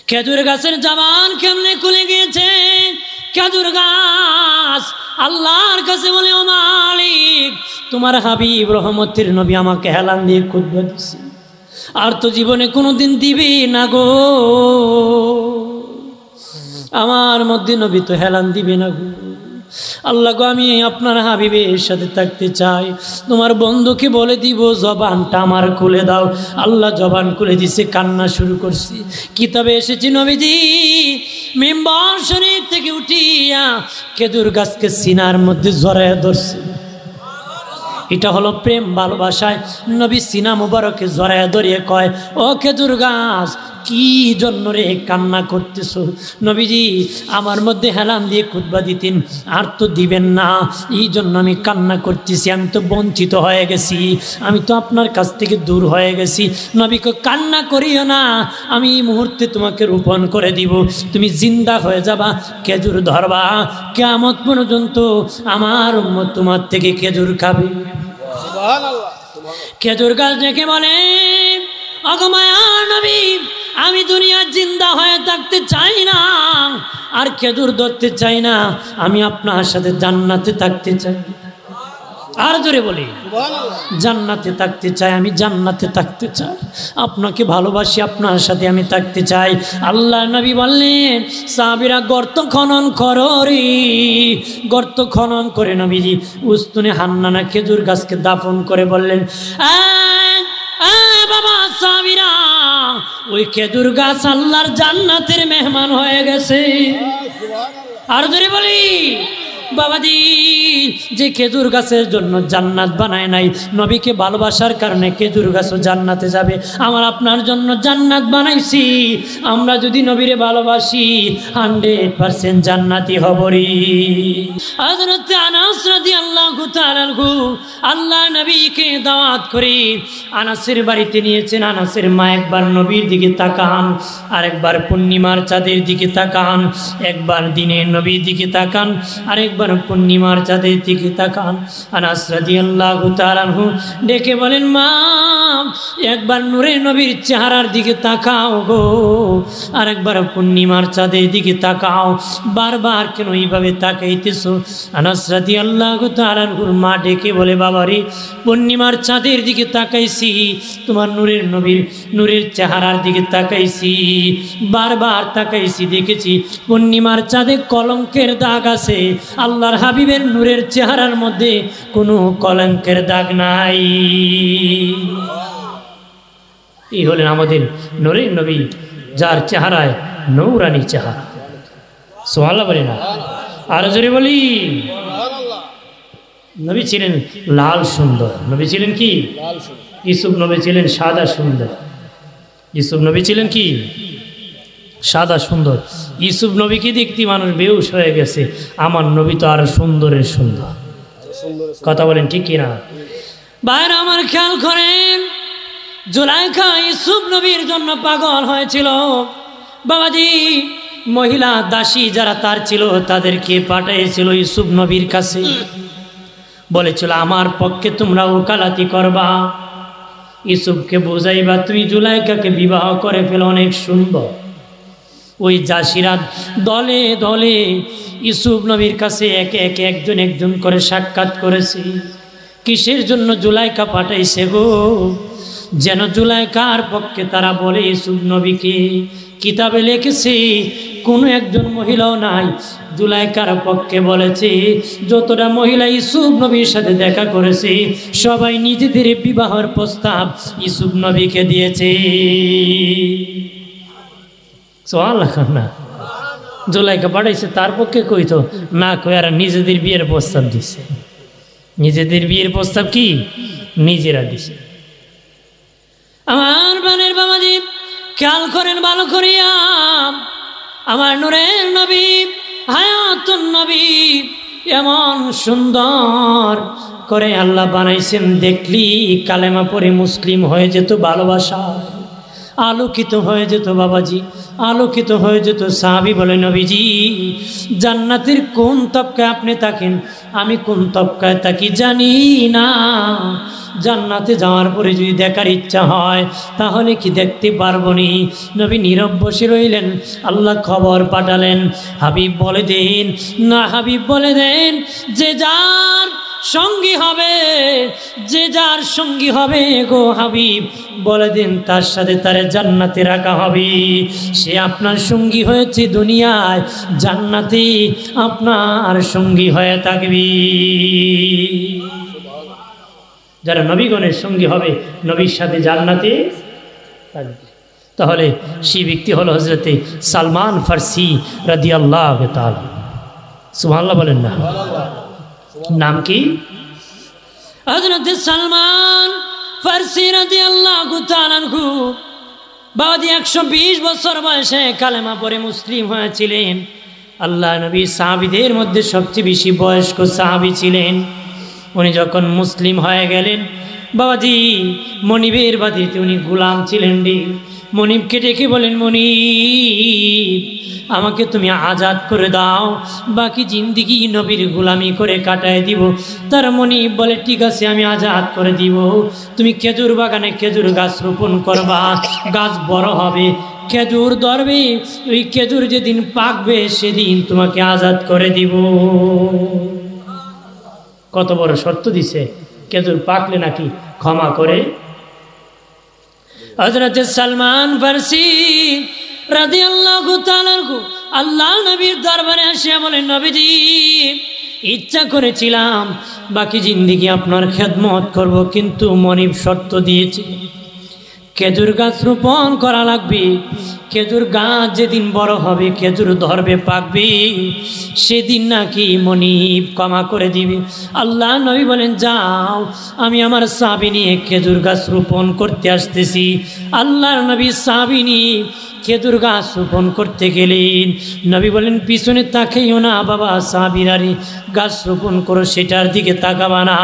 খেজুর গাছের জবান কেমনে খুলে গিয়েছে। খেজুর গাছ আল্লাহর কাছে বলে, ও মালিক, তোমার হাবিব রহমতের নবী আমাকে হেলান দিয়ে খুতবা দিছে, আর তো জীবনে কোনোদিন দিবি না গো, আমার মধ্যে নবী তো হেলান দিবে না গো। আল্লাহ গো, আমি আপনার হাবিবের সাথে থাকতে চাই, তোমার বন্ধুকে বলে দিব জবানটা আমার খুলে দাও। আল্লাহ জবান খুলে দিছে, কান্না শুরু করছি। কিতাবে এসেছি নবীজি মিম্বর শরীফ থেকে উঠিয়া খেজুর গাছকে সিনার মধ্যে জড়াইয়া ধরছে। এটা হলো প্রেম ভালোবাসায় নবী সিনা মুবারকে জড়াইয়া ধরিয়ে কয়, ও খেজুর গাছ, কি জন্য রে কান্না করতেছো? নবীজি আমার মধ্যে হেলান দিয়ে খুতবা দিতেন, আর তো দিবেন না, এই জন্য আমি কান্না করতেছি। আমি তো বঞ্চিত হয়ে গেছি, আমি তো আপনার কাছ থেকে দূর হয়ে গেছি। নবীকে কান্না করিও না, আমি এই মুহূর্তে তোমাকে রোপণ করে দিব, তুমি জিন্দা হয়ে যাবা, খেজুর ধরবা, কিয়ামত পর্যন্ত আমার উম্মত তোমার থেকে খেজুর খাবে। খেজুর গাছ দেখে বলে, অগমায়া নবী, আমি দুনিয়া জিন্দা হয়ে থাকতে চাই না, আর খেজুর ধরতে চাই না, আমি আপনার সাথে জান্নাতে থাকতে চাই। আর জোরে বলি, জান্নাতে থাকতে চাই, আমি জান্নাতে থাকতে চাই, আপনাকে ভালোবাসি, আপনার সাথে আমি থাকতে চাই। আল্লাহ নবী বললেন, সাহাবীরা গর্ত খনন করো রে। গর্ত খনন করে নবীজি উস্তুনে হান্নানা খেজুর গাছকে দাফন করে বললেন, বাবা সাহাবীরা, ওই খেজুর গাছ আল্লাহর জান্নাতের মেহমান হয়ে গেছে। আর জোরে বলি, বাবাজি, যে খেজুর গাছের জন্য জান্নাত বানায় নাই, নবীকে ভালোবাসার কারণে খেজুর গাছও জান্নাতে যাবে। আমার আপনার জন্য জান্নাত বানাইছি, আমরা যদি নবীরে ভালোবাসি 100% জান্নাতি হবরি। হযরত আনাস রাদিয়াল্লাহু তাআলা আনহু আল্লাহ নবীকে দাওয়াত করে আনাসের বাড়িতে নিয়েছেন। আনাসের মা একবার নবীর দিকে তাকান, আরেকবার পূর্ণিমার চাঁদের দিকে তাকান, একবার দিনের নবীর দিকে তাকান, আরেকবার পূর্ণিমার চাঁদের দিকে তাকান। আনাস রাদিয়াল্লাহু তাআলা আনহু ডেকে বলেন, মা, একবার নূরের নবীর চেহারার দিকে তাকাও গো, আরেকবার পূর্ণিমার চাঁদের দিকে তাকাও, বারবার কেন এইভাবে তাকাইতেছো? আনাস রাদিয়াল্লাহু তাআলা আনহুর মা ডেকে বলে, বাবারে, পূর্ণিমার চাঁদের দিকে তাকাইছি, তোমার নূরের নবীর নূরের চেহারার দিকে তাকাইছি, বারবার তাকাইছি, দেখেছি পূর্ণিমার চাঁদে কলঙ্কের দাগ আছে, আল্লাহর হাবিবের নূরের চেহারার মধ্যে কোনো কলঙ্কের দাগ নাই। এই হলেন আমাদের নূরের নবী, যার চেহারায় নূরানি চেহারা। সুবহানাল্লাহ বলি না, আর জোরে বলি। নবী ছিলেন লাল সুন্দর। নবী ছিলেন কি? ইউসুফ নবী ছিলেন সাদা সুন্দর। ইউসুফ নবী ছিলেন কি? সাদা সুন্দর। ইউসুফ নবীকে দেখতে মানুষ বেহুশ হয়ে গেছে, আমার নবী তো আর সুন্দরের সুন্দর। কথা বলেন ঠিক কিনা? বাইরে আমার খেয়াল করেন, জুলাইখা ইউসুফ নবীর জন্য পাগল হয়েছিল। বাবাজি, মহিলা দাসী যারা তার ছিল তাদেরকে পাঠিয়েছিল ইউসুফ নবীর কাছে, বলেছিল আমার পক্ষে তোমরা ওকালতি করবা, ইউসুফকে বুঝাইবা তুমি জুলাইখাকে বিবাহ করে ফেলো, অনেক সুন্দর। ওই দাসীরা দলে দলে ইউসুফ নবীর কাছে একে একে একজন একজন করে সাক্ষাৎ করেছে। কিসের জন্য? জুলাইখা পাঠাইছে গো, যেন জুলাইখার পক্ষে তারা বলে ইউসুফ নবীকে। কিতাবে লিখেছে কোনো একজন মহিলাও নাই জুলাইখার পক্ষে বলেছে। যতটা মহিলা ইউসুফ নবীর সাথে দেখা করেছে সবাই নিজেদের বিবাহের প্রস্তাব ইউসুফ নবীকে দিয়েছে। না, জুলাইখা পাঠাইছে তার পক্ষে কইতো না, কই আর নিজেদের বিয়ের প্রস্তাব দিছে। নিজেদের বিয়ের প্রস্তাব কি নিজেরা দিছে। আমার বানের বাবাজি, খেয়াল করেন ভালো করিয়া, আমার নূরের নবী, হায়াতুন নবী এমন সুন্দর করে আল্লাহ বানাইছেন, দেখলি কালেমা পড়ে মুসলিম হয়ে যেত ভালোবাসা। আলোকিত হয়ে যেত বাবাজি, আলোকিত হয়ে যেত। সাহাবী বলে নবীজি জান্নাতের কোন তবকায় আপনি থাকেন? আমি কোন তবকায় থাকি জানি না। জান্নাতে যাওয়ার পরে যদি দেখার ইচ্ছা হয় তাহলে কি দেখতে পারবো নি? নবী নীরব বসে রইলেন। আল্লাহ খবর পাঠালেন, হাবিব বলে দেন না, হাবিব বলে দেন যে যার সঙ্গী হবে, যে যার সঙ্গী হবে গো হাবিব বলে দিন তার সাথে তারে জান্নাতে রাখা হবে। সে আপনার সঙ্গী হয়েছে দুনিয়ায়, জান্নাতে আপনার সঙ্গী হয়ে থাকবে। যারা নবীগণের সঙ্গী হবে নবীর সাথে জান্নাতে থাকবে। তাহলে সেই ব্যক্তি হলো হযরতে সালমান ফারসি রাদিয়াল্লাহু তাআলা। সুবহানাল্লাহ বলেন না? নাম কি? হযরতে সালমান ফারসি রাদিয়াল্লাহু তাআলা আনহু বাদি 120 বছর বয়সে কালেমা পড়ে মুসলিম হয়েছিলেন। আল্লাহ নবী সাহাবীদের মধ্যে সবচেয়ে বেশি বয়স্ক সাহাবী ছিলেন। উনি যখন মুসলিম হয়ে গেলেন বাবাজি, মনিবের বাড়িতে উনি গোলাম ছিলেন। মনিবকে ডেকে বলেন, মনিব আমাকে তুমি আজাদ করে দাও, বাকি জিন্দিগি নবীর গোলামি করে কাটায় দিব। তার মনিব বলে ঠিক আছে আমি আজাদ করে দিব, তুমি খেজুর বাগানে খেজুর গাছ রোপণ করবা, গাছ বড় হবে, খেজুর ধরবে, ওই খেজুর যেদিন পাকবে সেদিন তোমাকে আজাদ করে দিব। কত বড় শর্ত দিছে, খেজুর পাকলে নাকি ক্ষমা করে। হযরতে সালমান ফারসি রাদিয়াল্লাহু তাআলা আল্লাহ নবীর দরবারে আসিয়া বলেন, নবীজি ইচ্ছা করেছিলাম বাকি জিন্দেগি আপনার খেদমত করব, কিন্তু মনিব শর্ত দিয়েছে খেজুর গাছ রোপণ করা লাগবে, খেজুর গাছ যেদিন বড় হবে খেজুর ধরবে পাকবে সেদিন নাকি মনিব ক্ষমা করে দিবে। আল্লাহ নবী বলেন যাও, আমি আমার সাহাবী নিয়ে খেজুর গাছ রোপণ করতে আসতেছি। আল্লাহর নবী সাহাবী নিয়ে খেজুর গাছ রোপণ করতে গেলেন। নবী বলেন পিছনে তাকাইও না বাবা সাহাবীরারে, গাছ রোপণ করো সেটার দিকে তাকাবা না,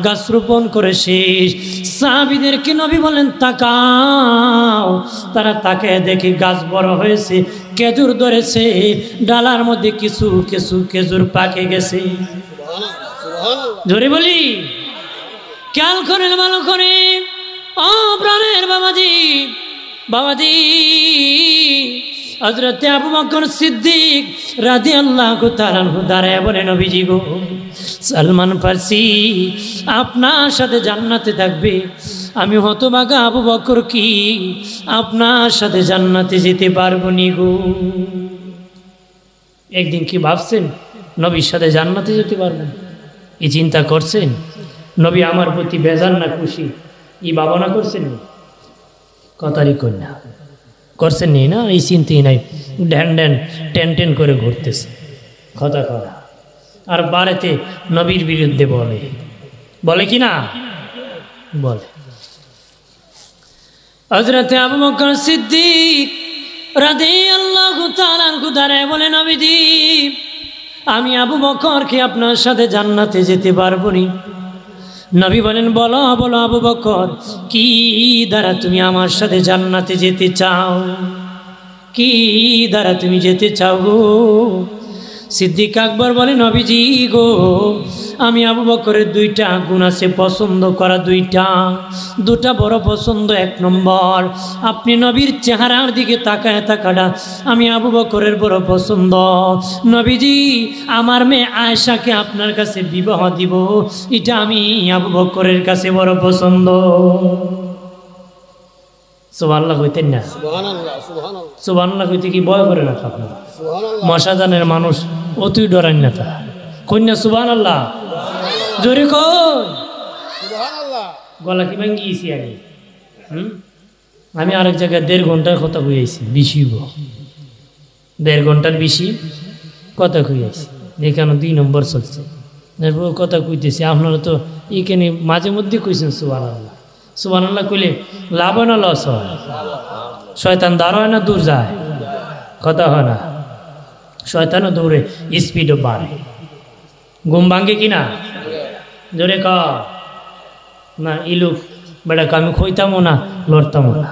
গাছ রোপণ করে শেষ। সাহাবীদেরকে নবী বলেন তাকাও, তারা তাকায় দেখে গাছ বড় হয়েছে, খেজুর ধরেছে, ডালার মধ্যে কিছু কিছু খেজুর পাকে গেছে। জোরে বলি, খেয়াল করেন ভালো করে ও প্রাণের বাবাজি, বাবাজি হযরতে আবু বকর সিদ্দিক রাদিয়াল্লাহু তাআলা আনহু দাঁড়ায় বলে, নবীজি গো সালমান ফারসি আপনার সাথে জান্নাতে থাকবে, আমি হতভাগা আবু বকর কি আপনার সাথে জান্নাতে যেতে পারবো নি গো। একদিন কি ভাবছেন নবীর সাথে জান্নাতে যেতে পারবেন? এই চিন্তা করছেন নবী আমার প্রতি বেজার না খুশি, এই ভাবনা করছেন না? কথারই কন্যা করছেন নি না? এই চিন্তাই নাই, ড্যান ড্যান টেন টেন করে ঘুরতেছে কথা করা, আর বাড়িতে নবীর বিরুদ্ধে বলে, বলে কি না বলে। হযরতে আবু বকর সিদ্দিক রাদিয়াল্লাহু তাআলা আনহু দাঁড়ায় বলে, নবীজি আমি আবু বকরকে আপনার সাথে জান্নাতে যেতে পারবো নি। নবী বলেন বলো বলো আবু বকর কি দ্বারা তুমি আমার সাথে জান্নাতে যেতে চাও, কি দ্বারা তুমি যেতে চাও গো? সিদ্দিক আকবর বলে, নবীজি গো আমি আবু বকরের দুইটা গুণ আছে পছন্দ করা, দুটা বড় পছন্দ। এক নম্বর আপনি নবীর চেহারার দিকে তাকায় থাকাটা আমি আবু বকরের বড় পছন্দ। নবীজি আমার মেয়ে আয়েশাকে আপনার কাছে বিবাহ দিব, এটা আমি আবু বকরের কাছে বড় পছন্দ। সুবহানাল্লাহ কইতেন না? সুবহানাল্লাহ কইতে কি ভয় করে না আপনার? মশাজানের মানুষ অতই ডরান না তা কন্যা সুবহানাল্লাহ জোরে কই গলা কি ভাঙ্গিয়েছি আমি আরেক জায়গায় 1.5 ঘন্টার কথা কইয়াছি, বেশি 1.5 ঘন্টার বেশি কথা কইয়াছি, এখানে 2 নম্বর চলছে কথা কইতেছি। আপনারা তো এইখানে মাঝে মধ্যে কইছেন সুবহানাল্লাহ। সুবহানাল্লাহ কইলে লাভ হয় না লস হয়? শয়তান দাঁড় হয় না দূর যায়? কথা হয় না? শয়তানও দৌড়ে স্পিডও বাড়ে, ঘুম ভাঙ্গে কিনা জোরে ক না? ইলুক বেড়াকে আমি খইতামও না লড়তামও না,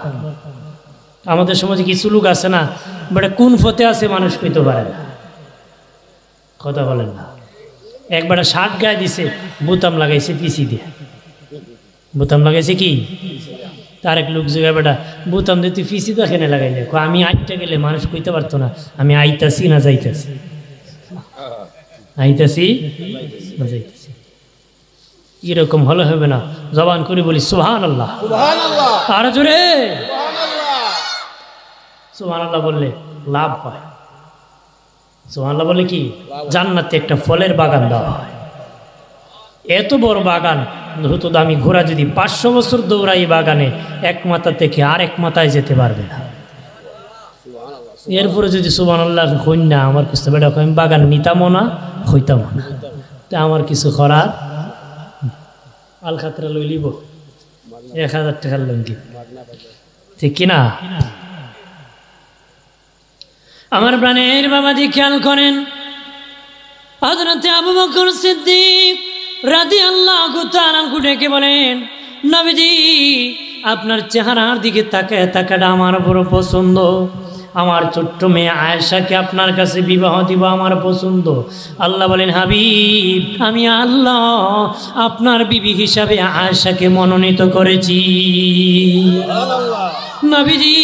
আমাদের সমাজে কিছু লোক আছে না, বেটা কোন ফতে আছে মানুষ কইতে পারে না, কথা বলেন না। একবার শার্ট গায়ে দিছে, বোতাম লাগাইছে পিছি দিয়ে, বোতাম লাগাইছে কি, তার এক লোক জায়গায় বেটা বোতাম দিয়ে তুই পিছি দেখে না লাগাইলে, আমি আইটা গেলে মানুষ কইতে পারতো না আমি আইতাছি না যাইতাছি, আইতাছি না যাইতাছি। এরকম হলে হবে না, জবান করে বলি সুবহানাল্লাহ, আর জোরে সুবহানাল্লাহ বললে লাভ হয়। সুবহানাল্লাহ বলে কি, জান্নাতে একটা ফলের বাগান দেওয়া হয়, এত বড় বাগান হতো দামি ঘোড়া যদি 500 বছর দৌড়াই বাগানে এক মাথা থেকে আরেক মাথায় যেতে পারবে না। এরপরে যদি সুবহানাল্লাহ হইন না, আমার কিছু বেটা আমি বাগান নিতামও না হইতামও না, তা আমার কিছু করার আল খাতরা লই লিব 1000 টাকার লঙ্গি, ঠিক কিনা? আমার প্রাণের বাবাজি খেয়াল করেন, হযরত আবু বকর সিদ্দিক রাদিয়াল্লাহু তাআলা ডেকে বলেন, নবীজি আপনার চেহারার দিকে তাকায় তাকাটা আমার বড় পছন্দ, আমার ছোট্ট মেয়ে আয়েশাকে আপনার কাছে বিবাহ দিব আমার পছন্দ। আল্লাহ বলেন, হাবিব আমি আল্লাহ আপনার বিবি হিসাবে আয়েশাকে মনোনীত করেছি। নবীজি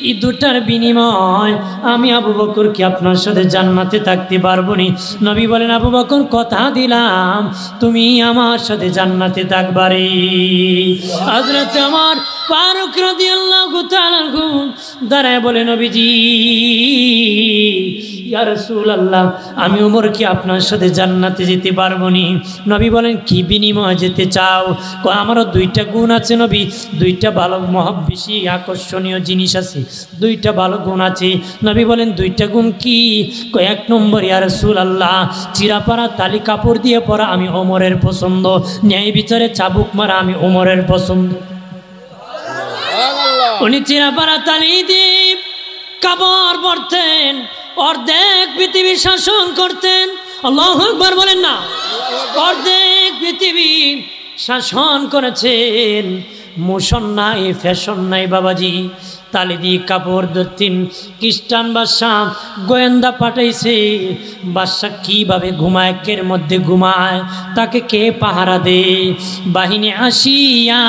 এই দুটার বিনিময় আমি আবু বকরকে আপনার সাথে জান্নাতে থাকতে পারবো নি। নবী বলেন, আবু বকর কথা দিলাম তুমি আমার সাথে জান্নাতে থাকবারে। হযরত ওমর ফারুক রাদিয়াল্লাহু তাআলা দাঁড়ায় বলে, নবীজি ইয়া রাসূলুল্লাহ আমি ওমরকে আপনার সাথে জান্নাতে যেতে পারবো নি। নবী বলেন, কি বিনিময় যেতে চাও? আমারও 2টা গুণ আছে নবী, 2টা ভালো বেশি আকর্ষণীয় জিনিস আছে, 2টা ভালো গুণ আছে। নবী বলেন, 2টা গুণ কি? 1 নম্বর ইয়া রাসূলুল্লাহ চিরাপাড়া তালি কাপড় দিয়ে পরা আমি ওমরের পছন্দ, ন্যায় বিচারে চাবুক মারা আমি ওমরের পছন্দ। উনি চিরাপাড়া তালি দিয়ে কাপড় পরতেন, অর্ধেক পৃথিবী শাসন করতেন। আল্লাহু আকবার বলেন না, অর্ধেক পৃথিবী শাসন করেছেন। মোশন নাই, ফ্যাশন নাই বাবাজি, তালি দিয়ে কাপড় ধরতেন। খ্রিস্টান বাদশাহ গোয়েন্দা পাঠাইছে, বাদশাহ কিভাবে ঘুমায়, কের মধ্যে ঘুমায়, তাকে কে পাহারা দে। বাহিনী আসিয়া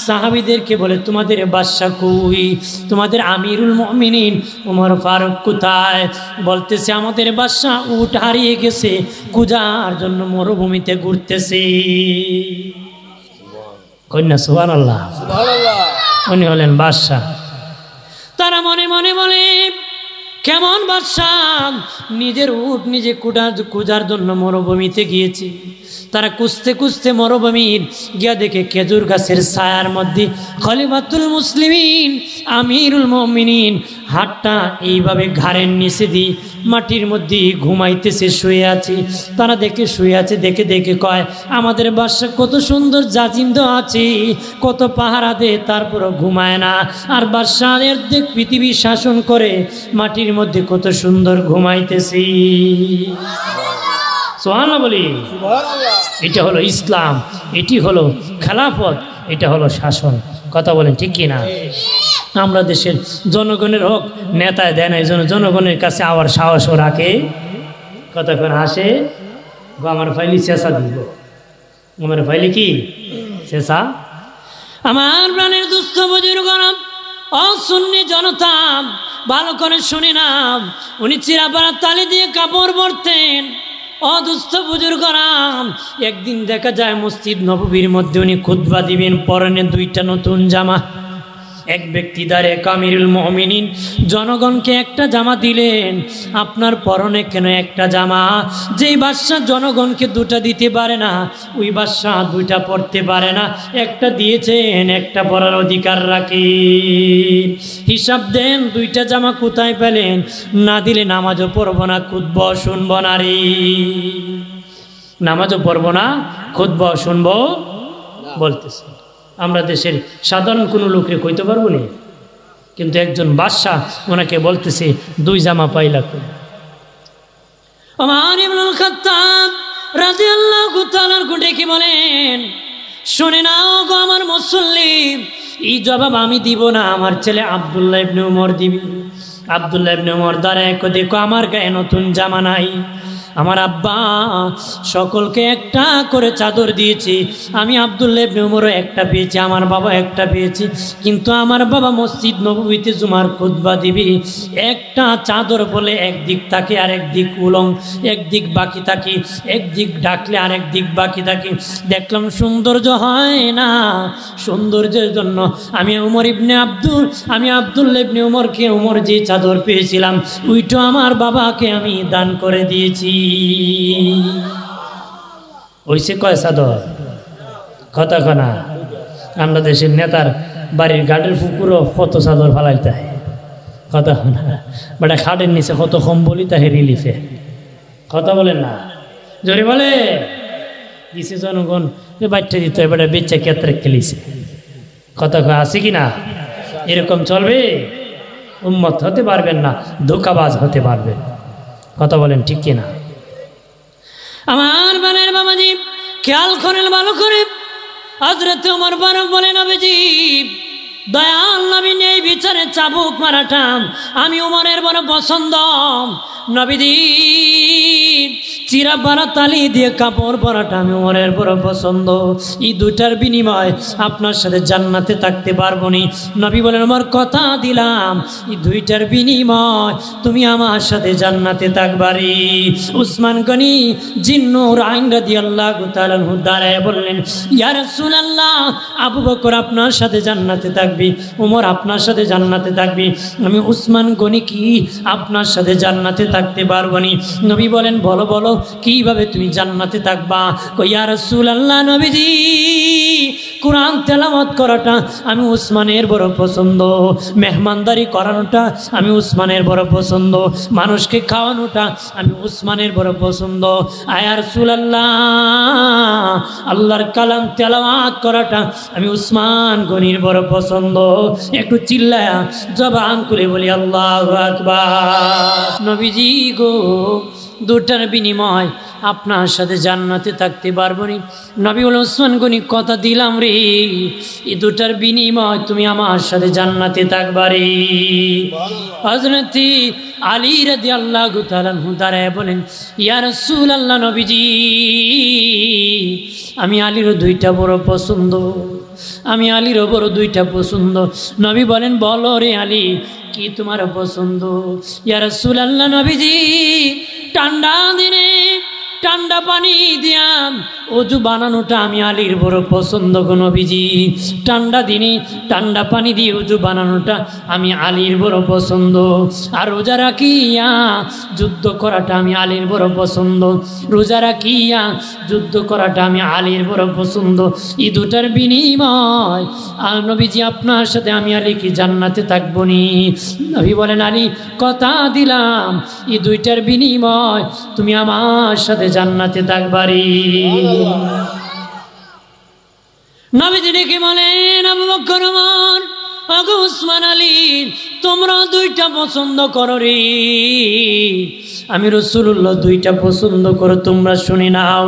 সাহাবীদেরকে বলে, তোমাদের বাদশাহ কই, তোমাদের আমিরুল মুমিনিন ওমর ফারুক কোথায়? বলতেছে, আমাদের বাদশাহ উট হারিয়ে গেছে, কুজার জন্য মরুভূমিতে ঘুরতেছে। কন্যা সুবহানাল্লাহ, উনি হলেন বাদশাহ। তারা মনে মনে বলে, কেমন বাদশাহ, নিজের উট নিজে কুজার জন্য মরুভূমিতে গিয়েছে। তারা খুঁজতে খুঁজতে মরুভূমির গিয়া দেখে খেজুর গাছের ছায়ার মধ্যে খলিফাতুল মুসলিমিন আমিরুল মুমিনিন হাতটা এইভাবে ঘাড়ের নিচে দিয়ে মাটির মধ্যে ঘুমাইতেছে, শুয়ে আছে। তারা দেখে শুয়ে আছে, দেখে দেখে কয়, আমাদের বাদশা কত সুন্দর জাজিন্দ আছে, কত পাহারা দে, তারপরও ঘুমায় না। আর বাদশাহের দেখ পৃথিবী শাসন করে মাটির মধ্যে কত সুন্দর ঘুমাইতেছি। সুবহানাল্লাহ বলি, এটা হলো ইসলাম, এটি হলো খেলাফত, এটা হলো শাসন। কথা বলেন ঠিক কিনা? আমরা দেশের জনগণের হক নেতায় দেয় না, এই জন্য জনগণের কাছে আবার সাহসও রাখে। কতক্ষণ আসে, আমার ফাইলি চেঁচা দিব, আমার ফাইলি কি চেঁচা। আমার প্রাণের দুস্থ বুজুর্গরা, অসুন্নি জনতা, ভালো করে শুনে না, উনি চিরাপাড়া তালি দিয়ে কাপড় পরতেন। অদুস্থ বুজুর্গরা, একদিন দেখা যায় মসজিদ নববীর মধ্যে উনি খুতবা দিবেন, পরনে 2টা নতুন জামা। এক ব্যক্তি দাঁড়িয়ে আমিরুল মুমিনিন জনগণকে একটা জামা দিলেন, আপনার পরনে কেন একটা জামা? যেই বাদশা জনগণকে 2টা দিতে পারে না, ওই বাদশা 2টা পড়তে পারে না, একটা দিয়েছেন, একটা পরার অধিকার রাখে। হিসাব দেন, 2টা জামা কোথায় পেলেন? না দিলে নামাজও পড়ব না, খুতবা শুনব না রে, নামাজও পড়ব না, খুতবা শুনব বলতেছে। আমরা দেশের সাধারণ কোনো লোকরে কইতে পারবো না, কিন্তু একজন বাদশাহ ওনাকে বলতেছে 2 জামা পাইলা করে। ওমর ইবনুল খাত্তাব রাদিয়াল্লাহু তাআলা ডেকে বলেন, শুনে নাও গো আমার মুসল্লি, এই জবাব আমি দিব না, আমার ছেলে আব্দুল্লাহ ইবনে উমর দিবি। আব্দুল্লাহ ইবনে উমর দাঁড়ায় দেখো আমার গায়ে নতুন জামা নাই, আমার আব্বা সকলকে একটা করে চাদর দিয়েছি, আমি আব্দুল্লাহ ইবনে উমরও একটা পেয়েছি, আমার বাবা একটা পেয়েছি, কিন্তু আমার বাবা মসজিদ নববীতে জুমার খুতবা দিবি, একটা চাদর বলে একদিক থাকে আর একদিক উলং, একদিক বাকি থাকে, একদিক ডাকলে আর একদিক বাকি থাকে। দেখলাম সৌন্দর্য হয় না, সৌন্দর্যের জন্য আমি আব্দুল্লাহ ইবনে উমরকে উমর যে চাদর পেয়েছিলাম ওইটা আমার বাবাকে আমি দান করে দিয়েছি। ওইসে কয় চাদর কথা কনা, আমরা দেশের নেতার বাড়ির গার্ডের পুকুরও কত চাদর ফালাইতে হয় কথা কনা, বেটা খাটের নিচে কত কম্বলি তাহে রিলিফে কথা বলেন না, জোরে বলে দিছে জনগণ বাচ্চা দিতে হয়, বেটা বেচ্চা ক্ষেত্রে খেলিছে কথা কয় আছে কি না? এরকম চলবে? উম্মত হতে পারবেন না, ধোঁকাবাজ হতে পারবেন, কথা বলেন ঠিক কিনা? আমার বানের বাবাজি খেয়াল করেন ভালো করে, হযরত ওমর ফারুক বলেন নবীজি দয়াল নবী নেই বিচারে চাবুক মারাটা আমি ওমরের বড় পছন্দ। নবীজি চিরা বারা তালি দিয়ে কাপড় পরাটা আমি ওমরের বড় পছন্দ। এই দুটার বিনিময় আপনার সাথে জান্নাতে থাকতে পারবো নি। নবী বলেন আমার কথা দিলাম এই দুইটার বিনিময় তুমি আমার সাথে জান্নাতে থাকবারি। উসমান গনি জিন্নুর আইন রাদিয়াল্লাহু তাআলা আনহু দাঁড়ায় বললেন ইয়া রাসূলুল্লাহ আবু বকর আপনার সাথে জান্নাতে থাকবি, ওমর আপনার সাথে জান্নাতে থাকবি, আমি উসমান গনি কি আপনার সাথে জান্নাতে থাকতে পারবো নি। নবী বলেন বলো বলো কিভাবে তুমি জান্নাতে থাকবা? ইয়া রাসূলুল্লাহ নবীজি কোরআন তেলাওয়াত করাটা আমি উসমানের বড় পছন্দ, মেহমানদারি করানোটা আমি উসমানের বড় পছন্দ, মানুষকে খাওয়ানোটা আমি উসমানের বড় পছন্দ। ইয়া রাসূলুল্লাহ আল্লাহর কালাম তেলাওয়াত করাটা আমি উসমান গনির বড় পছন্দ। একটু চিল্লায়া জবান খুলে বলি আল্লাহু আকবার। নবীজি গো দুটার বিনিময় আপনার সাথে জান্নাতে থাকতে পারবো নি। নবী বলেন উসমান গনি কথা দিলাম রে এই দুটার বিনিময় তুমি আমার সাথে জান্নাতে থাকবারে। হযরত আলী রাদিয়াল্লাহু তাআলা আনহু দাঁড়ায় বলেন ইয়া রাসূলুল্লাহ নবীজি আমি আলীর দুইটা বড় পছন্দ, আমি আলীরও বড় দুইটা পছন্দ। নবী বলেন বলো রে আলী কি তোমার পছন্দ? ইয়া রাসূলুল্লাহ নবীজি ঠান্ডা দিনে ঠান্ডা পানি দিয়া অজু বানানোটা আমি আলীর বড় পছন্দ গো নবীজি। ঠান্ডা দিনে ঠান্ডা পানি দিয়ে অজু বানানোটা আমি আলীর বড় পছন্দ। আর রোজা রাখিয়া যুদ্ধ করাটা আমি আলীর বড় পছন্দ, রোজা রাখিয়া যুদ্ধ করাটা আমি আলীর বড় পছন্দ। এই দুটার বিনিময় আর নবীজি আপনার সাথে আমি আলী কি জান্নাতে থাকবো নি? নবী বলেন আলী কথা দিলাম এই দুইটার বিনিময় তুমি আমার সাথে জান্নাতে থাকবারি। নবীজি ডেকে বলেন আবু বকর ওমর ওগো উসমান আলী তোমরা দুইটা পছন্দ করো রে, আমি রাসূলুল্লাহ দুইটা পছন্দ করো, তোমরা শুনে নাও।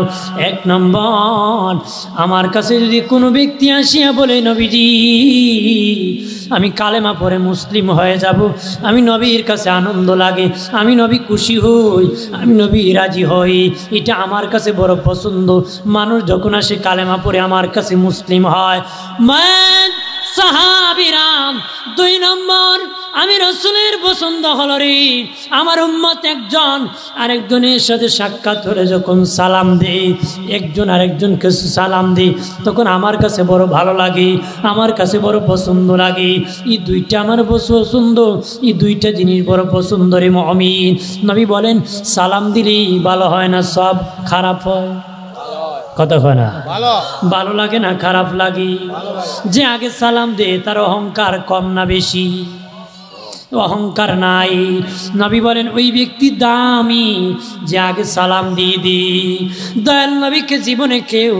এক নম্বর আমার কাছে যদি কোনো ব্যক্তি আসিয়া বলে নবীজি আমি কালেমা পড়ে মুসলিম হয়ে যাব, আমি নবীর কাছে আনন্দ লাগে, আমি নবী খুশি হই, আমি নবী রাজি হই, এটা আমার কাছে বড় পছন্দ। মানুষ যখন আসে কালেমা পড়ে আমার কাছে মুসলিম হয়। সাহাবীরাম দুই নম্বর আমি রাসূলের পছন্দ হলো রে আমার উম্মত একজন আরেকজনের সাথে সাক্ষাৎ হলে যখন সালাম দেই, একজন আরেকজনকে সালাম দেই, তখন আমার কাছে বড় ভালো লাগে, আমার কাছে বড় পছন্দ লাগে। এই দুইটা আমার পছন্দ, এই দুইটা জিনিস বড় পছন্দ রে মুমিন। নবী বলেন সালাম দিলেই ভালো হয় না সব খারাপ হয়? কথা হয় না? ভালো লাগে না খারাপ লাগে? যে আগে সালাম দে তার অহংকার কম না বেশি? অহংকার নাই। নবী বলেন ওই ব্যক্তি দামি যে আগে সালাম দিয়ে দি। দয়াল নবীকে জীবনে কেউ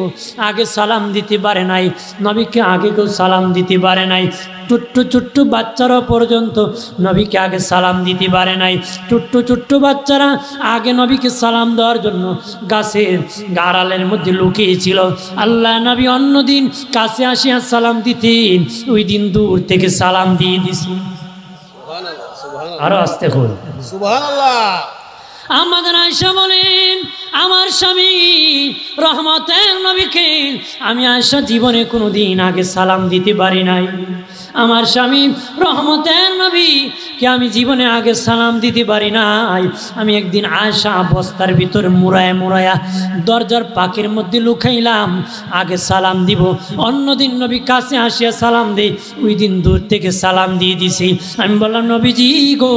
আগে সালাম দিতে পারে নাই, নবীকে আগে কেউ সালাম দিতে পারে নাই। ছোট্ট ছোট্ট বাচ্চারা পর্যন্ত নবীকে আগে সালাম দিতে পারে নাই। ছোট্ট ছোট্ট বাচ্চারা আগে নবীকে সালাম দেওয়ার জন্য গাছের আড়ালের মধ্যে লুকিয়েছিল। আল্লাহ নবী অন্যদিন কাছে আসিয়া সালাম দিতেন, ওই দিন দূর থেকে সালাম দিয়ে দিছি। আরো আসতে হল সুবহানাল্লাহ। আমাদের আয়েশা বলেন, আমার স্বামী রহমতের নবীকে আমি আয়েশা জীবনে কোনোদিন আগে সালাম দিতে পারি নাই। আমার স্বামী রহমতের নবীকে আমি জীবনে আগে সালাম দিতে পারি নাই। আমি একদিন আয়েশা বস্তার ভিতরে মুড়ায়া মুড়ায়া দরজার পাকের মধ্যে লুকাইলাম, আগে সালাম দিব। অন্যদিন নবী কাছে আসিয়া সালাম দেই, ওই দিন দূর থেকে সালাম দিয়ে দিছি। আমি বললাম, নবীজি গো,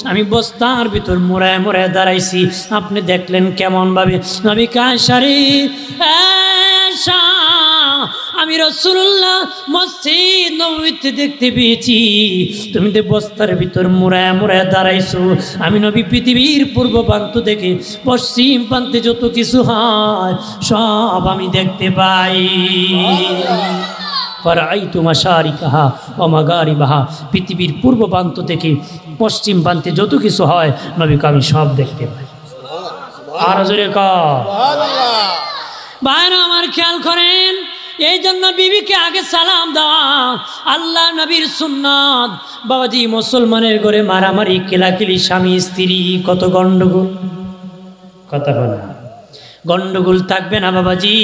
আমি বস্তার ভিতর মুড়ায়া মুড়ায়া দাঁড়াইছি, আপনি দেখলেন কেমনভাবে? নবী আয়েশা রে, আয়েশা, আমি রাসূলুল্লাহ মসজিদ নববীতে দেখতে পেয়েছি, তুমি তো বস্তার ভিতর মুড়ায়া মুড়ায়া দাঁড়াইছো। আমি নবী পৃথিবীর পূর্ব প্রান্ত থেকে পশ্চিম প্রান্তে যত কিছু হয় সব আমি দেখতে পাই। ফারাআইতু মাশারিকাহা ওয়া মাগারিবাহা, পৃথিবীর পূর্ব প্রান্ত থেকে পশ্চিম প্রান্তে যত কিছু হয় নবীকে আমি সব দেখতে পাই। আর জোরে সুবহানাল্লাহ। ভাইরা আমার খেয়াল করেন, এই জন্য বিবিকে আগে সালাম দেওয়া আল্লাহ নবীর সুন্নাত। বাবাজি, মুসলমানের ঘরে মারামারি কেলাকেলি, স্বামী স্ত্রী কত গন্ডগোল, কথা বলা গন্ডগোল থাকবে না বাবাজি।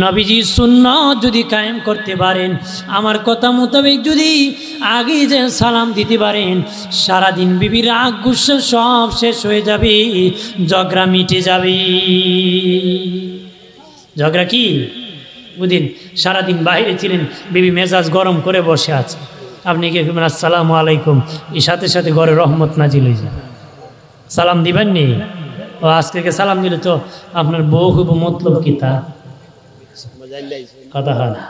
নবীজি সুন্নাত যদি কায়েম করতে পারেন, আমার কথা মোতাবেক যদি আগে যে সালাম দিতে পারেন, সারাদিন বিবির রাগ গুসা সব শেষ হয়ে যাবে, ঝগড়া মিটে যাবে। ঝগড়া কি? বুঝিন সারাদিন বাইরে ছিলেন, বিবি মেজাজ গরম করে বসে আছে, আপনি কি আসসালামু আলাইকুম, এই সাথে সাথে ঘরে রহমত নাজিল হয়ে যাবে। সালাম দিবেন নি? ও আজকে সালাম দিলে তো আপনার বউ হইব, মতলব কি তা কথা হয় না,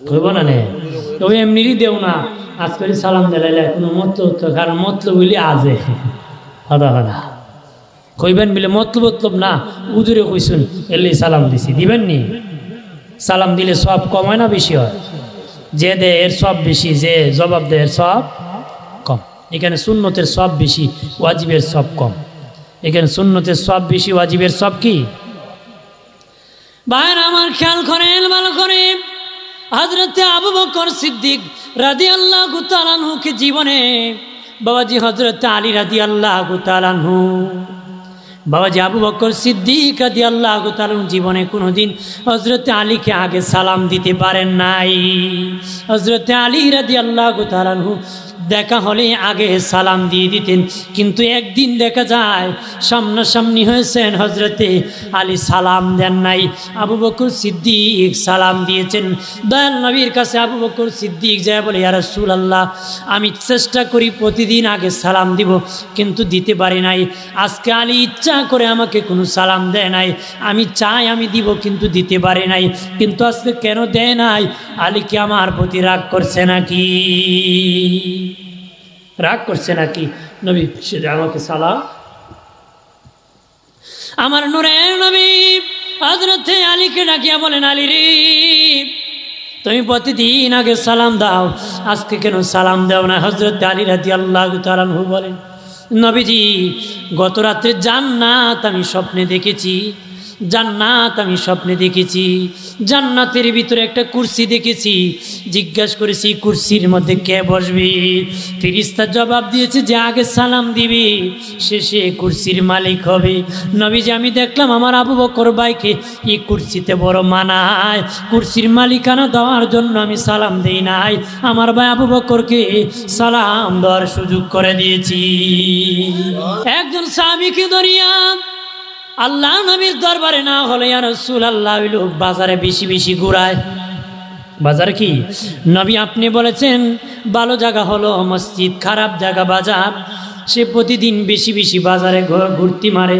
হইব না নে, তবে এমনিরই দেও না, আজকে সালাম দিলাইলে কোনো মতলব তো, কারণ মতলব হইলে আজে কথা হয় না, কইবেন বলে মতলব মতলব না, উজুরে কইসুন এলে সালাম দিছি, দিবেন নি? সালাম দিলে সব কম হয় না বেশি হয়? যে দেয় এর সব বেশি, যে জবাব দেয় এর সব কম। এখানে সুন্নতের সব বেশি, ওয়াজিবের সব কম। এখানে সুন্নতের সব বেশি, ওয়াজিবের সব কি? ভাইরা আমার খেয়াল করেন ভালো করে, হযরতে আবু বকর সিদ্দিক রাদিয়াল্লাহু তাআলা আনহুকে জীবনে বাবাজি হযরতে আলী রাদিয়াল্লাহু তাআলা আনহু, বাবাজি আবু বকর সিদ্দিক রাদিয়াল্লাহু তাআলা জীবনে কোনোদিন হযরতে আলীকে আগে সালাম দিতে পারেন নাই। হযরতে আলী রাদিয়াল্লাহু তাআলা দেখা হলে আগে সালাম দিয়ে দিতেন, কিন্তু একদিন দেখা যায় সামনাসামনি হয়েছেন, হযরতে আলী সালাম দেন নাই, আবু বকর সিদ্দিক সালাম দিয়েছেন। দয়াল নবীর কাছে আবু বকর সিদ্দিক যায় বলে, ইয়া রাসূলুল্লাহ, আমি চেষ্টা করি প্রতিদিন আগে সালাম দিব, কিন্তু দিতে পারি নাই। আজকে আলী ইচ্ছা করে আমাকে কোনো সালাম দেয় নাই, আমি চাই আমি দিব, কিন্তু দিতে পারি নাই। কিন্তু আজকে কেন দেয় নাই? আলী কি আমার প্রতি রাগ করছে নাকি? রাগ করছে নাকি? নবী সেটা আমাকে সালাম। আমার নূরের নবী হযরতে আলীকে ডাকিয়া বলেন, আলী রে, তুমি প্রতিদিন আগে সালাম দাও, আজকে কেন সালাম দাও না? হযরতে আলী রাদিয়াল্লাহু তাআলা আনহু বলেন, নবীজি, গত রাত্রে জান্নাত আমি স্বপ্নে দেখেছি, জান্নাত আমি স্বপ্নে দেখেছি, জান্নাতের ভিতরে একটা কুরসি দেখেছি, জিজ্ঞাসা করেছি কুরসির মধ্যে কে বসবে? ফেরেশতা জবাব দিয়েছে যে আগে সালাম দিবে শেষে কুরসির মালিক হবে। নবীজি, আমি দেখলাম আমার আবু বকর ভাইকে এই কুরসিতে বড় মানায়, কুরসির মালিকানা দেওয়ার জন্য আমি সালাম দেই নাই, আমার ভাই আবু বকরকে সালাম দেওয়ার সুযোগ করে দিয়েছি। একজন সাহাবীকে ধরিয়া আল্লাহ নবীর দরবারে না হলে, ইয়া রাসূলুল্লাহ, ওই লোক বাজারে বেশি বেশি ঘুরায়। বাজার কি? নবী আপনি বলেছেন ভালো জায়গা হলো মসজিদ, খারাপ জায়গা বাজার। সে প্রতিদিন বেশি বেশি বাজারে ঘুরতি মারে,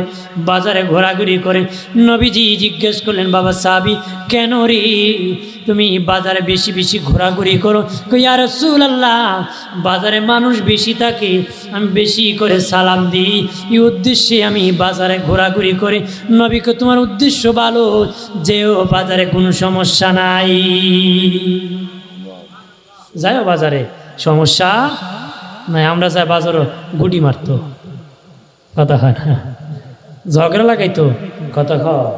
বাজারে ঘোরাঘুরি করে। নবীজি জিজ্ঞেস করলেন, বাবা সাহাবী, কেন রে তুমি বাজারে বেশি বেশি ঘোরাঘুরি করো? ইয়া রাসূলুল্লাহ, বাজারে মানুষ বেশি থাকে, আমি বেশি করে সালাম দিই, এই উদ্দেশ্যে আমি বাজারে ঘোরাঘুরি করি। নবীকে, তোমার উদ্দেশ্য ভালো, যেও বাজারে কোনো সমস্যা নাই। যাইও বাজারে, সমস্যা নাই। আমরা যাই বাজারও গুটি মারতো, কথা হয় না, ঝগড়া লাগাইতো, কথা কয়,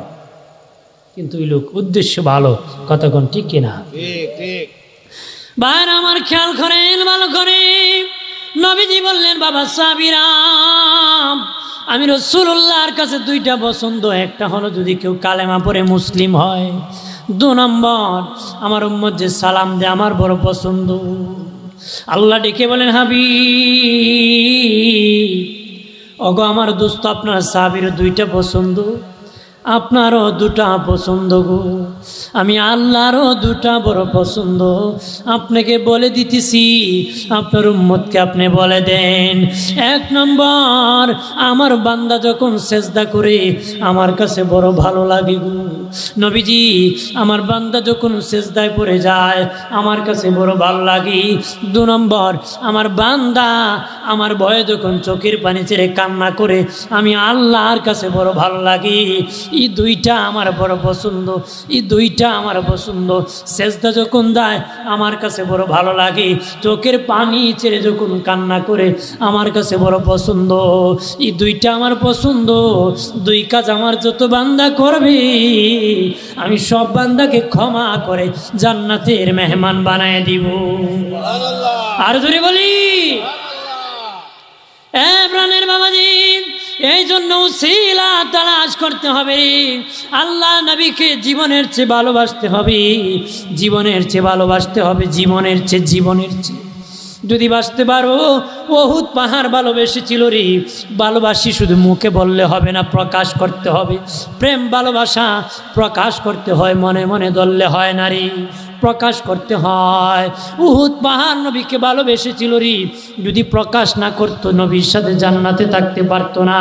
কিন্তু ওই লোক উদ্দেশ্য ভালো, কতক্ষণ ঠিক কিনা? ভাইরা আমার খেয়াল করেন, ভালো করে। নবীজি বললেন, বাবা সাবিরাম, আমি রাসূলুল্লাহর কাছে দুইটা পছন্দ, একটা হলো যদি কেউ কালেমা পড়ে মুসলিম হয়, 2 নম্বর আমার উম্মত যে সালাম দেয়, আমার বড় পছন্দ। আল্লাহ ডেকে বলেন, হাবিব, ওগো আমার দোস্ত, আপনার সাহাবীর 2টা পছন্দ, আপনারও 2টা পছন্দ গো, আমি আল্লাহরও 2টা বড় পছন্দ। আপনাকে বলে দিতেছি, আপনার উম্মতকে আপনি বলে দেন। 1 নম্বর, আমার বান্দা যখন সেজদা করে আমার কাছে বড় ভালো লাগে গো নবীজি, আমার বান্দা যখন সেজদায় পড়ে যায় আমার কাছে বড় ভালো লাগে। 2 নম্বর, আমার বান্দা আমার ভয়ে যখন চোখের পানি ছেড়ে কান্না করে আমি আল্লাহর কাছে বড় ভালো লাগে। এই 2টা আমার বড় পছন্দ, এই 2টা আমার পছন্দ। সেজদা যখন দেয় আমার কাছে বড় ভালো লাগে, চোখের পানি ছেড়ে যখন কান্না করে আমার কাছে বড় পছন্দ। এই 2টা আমার পছন্দ। 2 কাজ আমার যত বান্দা করবে আমি সব বান্দাকে ক্ষমা করে জান্নাতের মেহমান বানায় দিব। আর জোরে বলি, প্রাণের বাবাজি, এই জন্য উসিলা তালাশ করতে হবে। আল্লাহ নবীকে জীবনের চেয়ে ভালোবাসতে হবে, জীবনের চেয়ে ভালোবাসতে হবে, জীবনের চেয়ে যদি বাঁচতে পারো। উহুদ পাহাড় ভালোবেসেছিল রে, ভালোবাসি শুধু মুখে বললে হবে না, প্রকাশ করতে হবে। প্রেম ভালোবাসা প্রকাশ করতে হয়, মনে মনে ধরলে হয় না রে, প্রকাশ করতে হয়। উহুদ পাহাড় নবীকে ভালোবেসেছিল রে, যদি প্রকাশ না করতো নবীর সাথে জান্নাতে থাকতে পারতো না।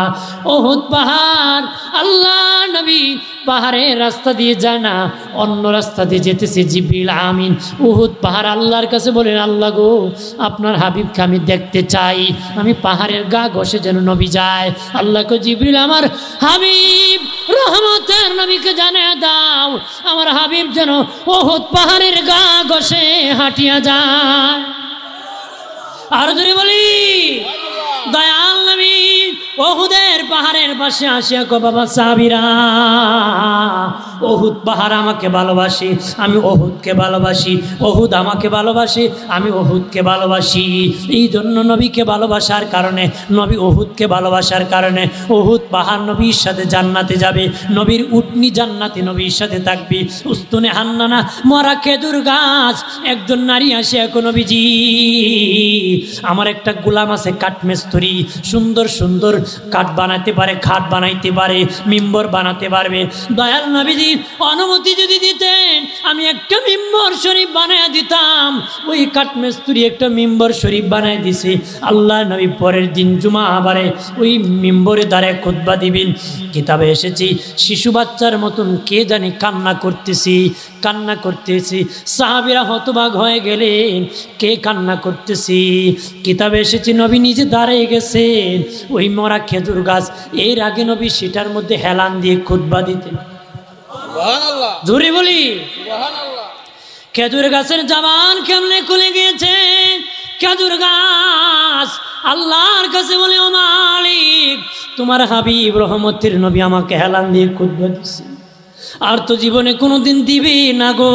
উহুদ পাহাড়, আল্লাহ নবী পাহাড়ের রাস্তা দিয়ে যায় না, অন্য রাস্তা দিয়ে যেতেছে জিবরিল আমিন। উহুদ পাহাড় আল্লাহর কাছে বলেন, আল্লাহ গো, আপনার হাবিবকে আমি দেখতে চাই, আমি পাহাড়ের গা ঘষে যেন নবী যায়। আল্লাহকে জিবরিল, আমার হাবিব রহমতের নবীকে জানিয়ে দাও আমার হাবিব যেন উহুদ পাহাড়ের গা ঘষে হাঁটিয়া যায়। আর যদি বলি, দয়াল নবী উহুদের পাহাড়ের পাশে আসিয়া কো, বাবা সাবিরা, উহুদ পাহাড় আমাকে ভালোবাসি, আমি উহুদকে ভালোবাসি, উহুদ আমাকে ভালোবাসি, আমি উহুদকে ভালোবাসি। এই জন্য নবীকে ভালোবাসার কারণে, নবী উহুদকে ভালোবাসার কারণে উহুদ পাহাড় নবীর সাথে জান্নাতে যাবে, নবীর উটনি জান্নাতে নবীর সাথে থাকবে। উস্তুনে হান্নানা মরা খেজুর গাছ, একজন নারী আসে, এখন নবীজি আমার একটা গোলাম আছে কাঠমিস্ত্রি, সুন্দর সুন্দর কাঠ বানাতে পারে, খাট বানাইতে পারে, মিম্বর বানাতে পারবে। দয়াল নবীজি অনুমতি যদি দিতেন আমি একটা মিম্বর শরীফ বানায় দিতাম। ওই কাঠমিস্ত্রি একটা মিম্বর শরীফ বানায় দিছে। আল্লাহ নবী পরের দিন জুমাবারে ওই মিম্বরে দাঁড়ায় খুতবা দিবেন। কিতাবে এসেছি শিশু বাচ্চার মতন কে জানি কান্না করতেছি। সাহাবীরা হতবাক হয়ে গেলেন, কে কান্না করতেছি? কিতাবে এসেছি নবী নিজে দাঁড়িয়ে গেছেন ওই মরা খেজুর গাছ। এর আগে নবী সেটার মধ্যে হেলান দিয়ে খুতবা দিতেন। জোরে বলি, খেজুর গাছের জবান কেমনে খুলে গিয়েছে। খেজুর গাছ আল্লাহর কাছে বলে, ও মালিক, তোমার হাবিব রহমতের নবী আমাকে হেলান দিয়ে খুতবা দিচ্ছে, আর তো জীবনে কোনোদিন দিবে না গো,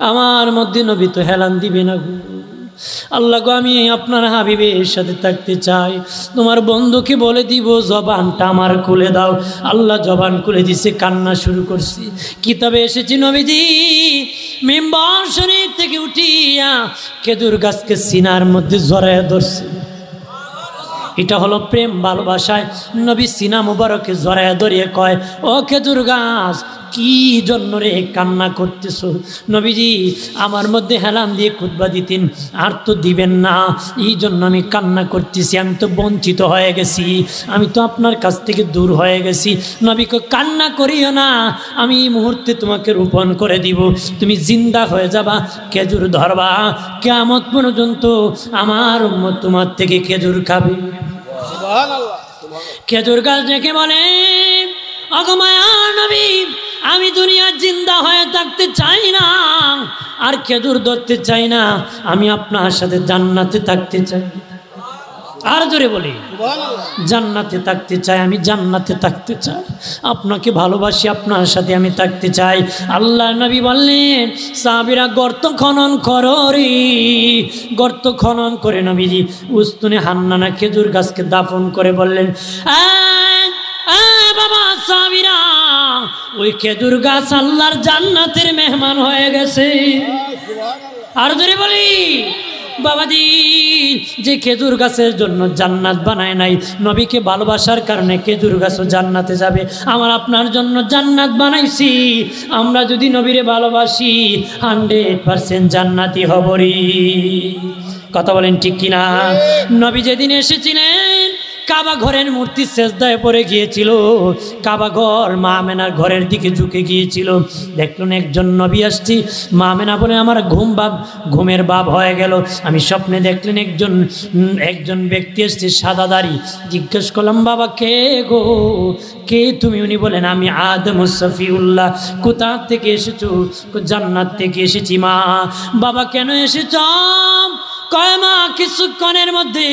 আমার মধ্যে নবী তো হেলান দিবে না গো। আল্লাহ গো, আমি আপনার হাবিবের সাথে থাকতে চাই, তোমার বন্ধুকে বলে দিব জবানটা আমার খুলে দাও। আল্লাহ জবান খুলে দিছে, কান্না শুরু করছি। কিতাবে এসেছি নবীজি মিম্বর শরীফ থেকে উঠিয়া খেজুর গাছকে সিনার মধ্যে জড়াইয়া ধরছে। এটা হলো প্রেম ভালোবাসায় নবী সিনা মুবারকে জড়াইয়া ধরিয়ে কয়, ও খেজুর গাছ, কি জন্য রে কান্না করতেছ? নবীজি আমার মধ্যে হেলান দিয়ে খুতবা দিতেন, আর তো দিবেন না, এই জন্য আমি কান্না করতেছি। আমি তো বঞ্চিত হয়ে গেছি, আমি তো আপনার কাছ থেকে দূর হয়ে গেছি। নবীকে কান্না করিও না, আমি এই মুহূর্তে তোমাকে রোপণ করে দিব, তুমি জিন্দা হয়ে যাবা, খেজুর ধরবা, কিয়ামত পর্যন্ত আমার উম্মত তোমার থেকে খেজুর খাবে। খেজুর গাছ ডেকে বলে, অগো মায়ার নবী, আমি দুনিয়া জিন্দা হয়ে থাকতে চাই না, আর খেজুর ধরতে চাই না, আমি আপনার সাথে জান্নাতে থাকতে চাই। আর জোরে বলি, জান্নাতে থাকতে চাই, আমি জান্নাতে থাকতে চাই, আপনাকে ভালোবাসি, আপনার সাথে আমি থাকতে চাই। আল্লাহ নবী বললেন, সাহাবীরা গর্ত খনন করো রে। গর্ত খনন করে নবীজি উস্তুনে হান্নানা খেজুর গাছকে দাফন করে বললেন, বাবা সাহাবীরা, ওই খেজুর গাছ আল্লাহর জান্নাতের মেহমান হয়ে গেছে। আর জোরে বলি, বাবাজি, যে খেজুর গাছের জন্য জান্নাত বানায় নাই, নবীকে ভালোবাসার কারণে খেজুর গাছও জান্নাতে যাবে। আমার আপনার জন্য জান্নাত বানাইছি, আমরা যদি নবীরে ভালোবাসি 100% জান্নাতি হবরি। কথা বলেন ঠিক কিনা? নবী যেদিন এসেছিলেন, কাবা ঘরের মূর্তি সেজদায় পড়ে গিয়েছিল, কাবা ঘর মা আমেনার ঘরের দিকে ঝুঁকে গিয়েছিল। দেখলেন একজন নবী আসছি, মা আমেনা বলে আমার ঘুমের বাপ হয়ে গেল। আমি স্বপ্নে দেখলেন একজন ব্যক্তি এসছে সাদা দাড়ি। জিজ্ঞেস করলাম, বাবা কে গো, কে তুমি? উনি বলেন, আমি আদম সফিউল্লাহ। কোথা থেকে এসেছো? জান্নাত থেকে এসেছি। মা, বাবা কেন এসেছ? কয় মা, কিছুক্ষণের মধ্যে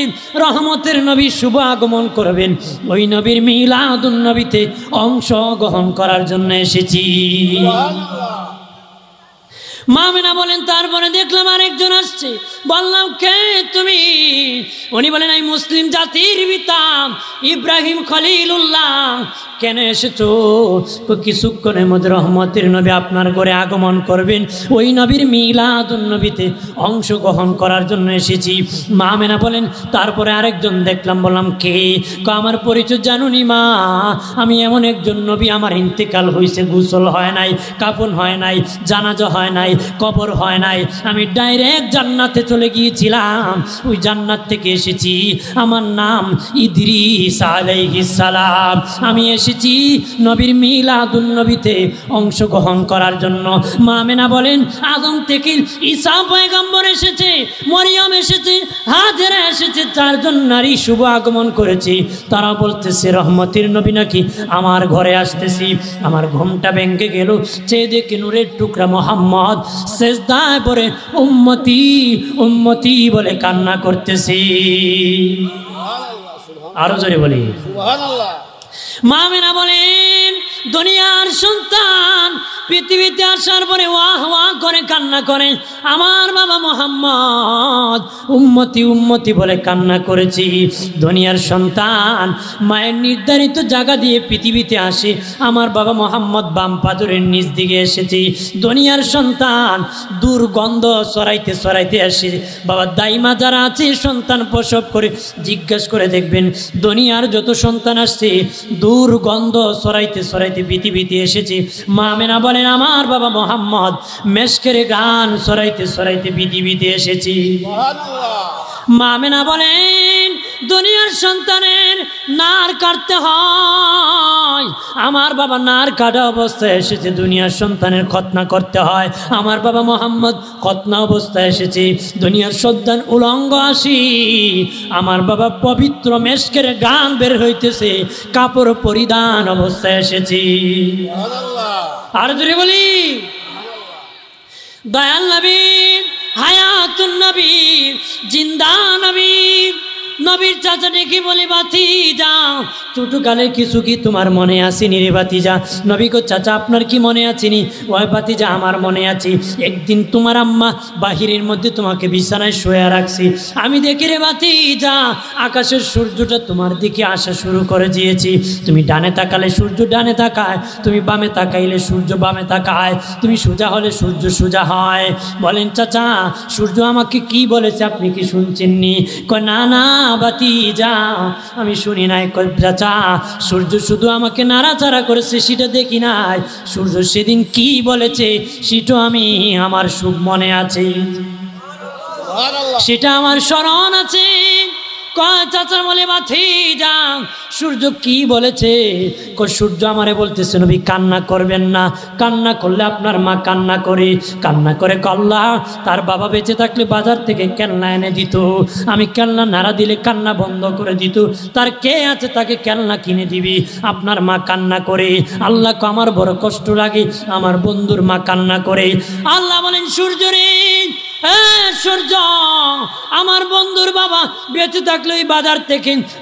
রহমতের নবী শুভ আগমন করবেন, ওই নবীর মিলাদুন নবীতে অংশগ্রহণ করার জন্য এসেছি। মা আমেনা বলেন, তারপরে দেখলাম আরেকজন আসছে। বললাম, কে তুমি? উনি বলেন, আমি মুসলিম জাতির পিতা ইব্রাহিম খলিলুল্লাহ। কেন এসেছো? কিছুক্ষণের মধ্যে রহমতের নবী আপনার ঘরে আগমন করবেন, ওই নবীর মিলাদুন নবীতে অংশগ্রহণ করার জন্য এসেছি। মা আমেনা বলেন, তারপরে আরেকজন দেখলাম। বললাম, কে? আমার পরিচয় জানুনি মা, আমি এমন একজন নবী, আমার ইন্তেকাল হয়েছে, গোসল হয় নাই, কাফন হয় নাই, জানাজা হয় নাই, কবর হয় নাই, আমি ডাইরেক্ট জান্নাতে চলে গিয়েছিলাম, ওই জান্নাত থেকে এসেছি। আমার নাম ইদ্রিস আলাইহিস সালাম। আমি এসেছি নবীর মিলাদুন নবীতে অংশগ্রহণ করার জন্য। মা আমেনা বলেন, আদম থেকে ঈসা পয়গম্বর এসেছে, মরিয়ম এসেছে, হাজেরা এসেছে, 4 জন নারী শুভ আগমন করেছে। তারা বলতেছে রহমতের নবী নাকি আমার ঘরে আসতেছি। আমার ঘুমটা ভেঙে গেল, চেয়ে দেখে নূরের টুকরা মোহাম্মদ সেজদায় পড়ে উম্মতি উম্মতি বলে কান্না করতেছি। আরো জোরে বলি সুবহানাল্লাহ। মা আমেনা বলেন, দুনিয়ার সন্তান পৃথিবীতে আসার পরে ওয়াহ ওয়াহ করে কান্না করে, আমার বাবা মোহাম্মদ উম্মতি উম্মতি বলে কান্না করেছি। দুনিয়ার সন্তান মায়ের নির্ধারিত জায়গা দিয়ে পৃথিবীতে আসে, আমার বাবা মোহাম্মদ বাম পাদরের নিচ দিকে এসেছি। দুনিয়ার সন্তান দুর্গন্ধ সরাইতে সরাইতে আসে। বাবা দাইমা যারা আছে সন্তান প্রসব করে, জিজ্ঞেস করে দেখবেন দুনিয়ার যত সন্তান আসছে দুর্গন্ধ সরাইতে সরাইতে পৃথিবীতে এসেছে। মা আমেনা বলেন, আমার বাবা মোহাম্মদ মেশকের গান সরাইতে সরাইতে পৃথিবীতে এসেছি। মা আমেনা বলেন, দুনিয়ার সন্তানের নার কাটতে হয়, আমার বাবা নার কাটা অবস্থায় এসেছে। দুনিয়ার সন্তানের খতনা করতে হয়, আমার বাবা মোহাম্মদ খতনা অবস্থায় এসেছে। দুনিয়ার সন্তান উলঙ্গ আসি, আমার বাবা পবিত্র মেশকের গান বের হইতেছে, কাপড় পরিধান অবস্থায় এসেছি। আর জোরে বলি, দয়াল নবী, হায়াতুন নবী, জিন্দা নবী। নবীর চাচা ডেকে বলে, ভাতিজা ছোটকালের কিছু কি তোমার মনে আসেনি রে ভাতিজা? নবী কো, চাচা আপনার কি মনে আসেনি? ওই ভাতিজা আমার মনে আছে, একদিন তোমার আম্মা বাহিরের মধ্যে তোমাকে বিছানায় শুয়ে রাখছি, আমি দেখি রে ভাতিজা আকাশের সূর্যটা তোমার দিকে আসা শুরু করে দিয়েছি। তুমি ডানে তাকালে সূর্য ডানে তাকায়, তুমি বামে তাকাইলে সূর্য বামে তাকায়, তুমি সোজা হলে সূর্য সোজা হয়। বলেন, চাচা সূর্য আমাকে কি বলেছে আপনি কি শুনছেননি? কয়, না না ভাতিজা আমি শুনি নাই। কয়, চাচা সূর্য শুধু আমাকে নাড়াচাড়া করেছে সেটা দেখি নাই, সূর্য সেদিন কি বলেছে সেটা আমার সুখ মনে আছে, সেটা আমার স্মরণ আছে। কয় চাচা বলে ভাতিজা সূর্য কি বলেছে? কয় সূর্য আমারে বলতেছে নবী কান্না করবেন না, কান্না করলে আপনার মা কান্না করে আল্লাহ তার বাবা বেঁচে থাকলে বাজার থেকে কেলনা এনে দিত, আমি কেলনা নাড়া দিলে কান্না বন্ধ করে দিত, তার কে আছে তাকে কেলনা কিনে দিবি, আপনার মা কান্না করে। আল্লাহ আমার বড় কষ্ট লাগে, আমার বন্ধুর মা কান্না করে। আল্লাহ বলেন সূর্য রে, সূর্য আমার বন্ধুর বাবা বেঁচে থাকলে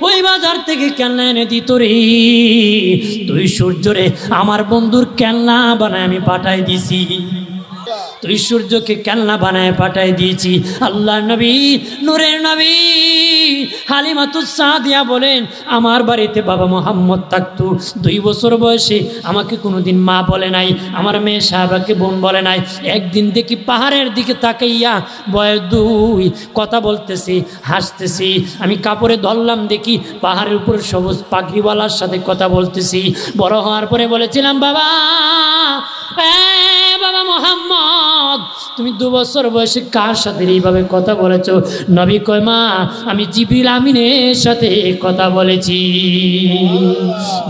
ওই বাজার থেকে কেলনা এনে দিত রে, তুই সূর্য রে আমার বন্ধুর কেলনা বানায় আমি পাঠাই দিছি, তুই সূর্যকে কেলনা বানায় পাঠাই দিয়েছি। আল্লাহ নবী নূরের নবী হালিমাতুস সাদিয়া বলেন আমার বাড়িতে বাবা মোহাম্মদ থাকতো, 2 বছর বয়সে আমাকে কোনোদিন মা বলে নাই, আমার মেয়ে সাহাবাকে বোন বলে নাই। একদিন দেখি পাহাড়ের দিকে তাকাইয়া বয়স 2 কথা বলতেছি হাসতেছি, আমি কাপড়ে ধরলাম দেখি পাহাড়ের উপর সবুজ পাখিওয়ালার সাথে কথা বলতেছি। বড় হওয়ার পরে বলেছিলাম বাবা বাবা মোহাম্মদ তুমি 2 বছর বয়সে কার সাথে এইভাবে কথা বলেছ? নবী কয় মা আমি জিবরিল আমিনের সাথে কথা বলেছি।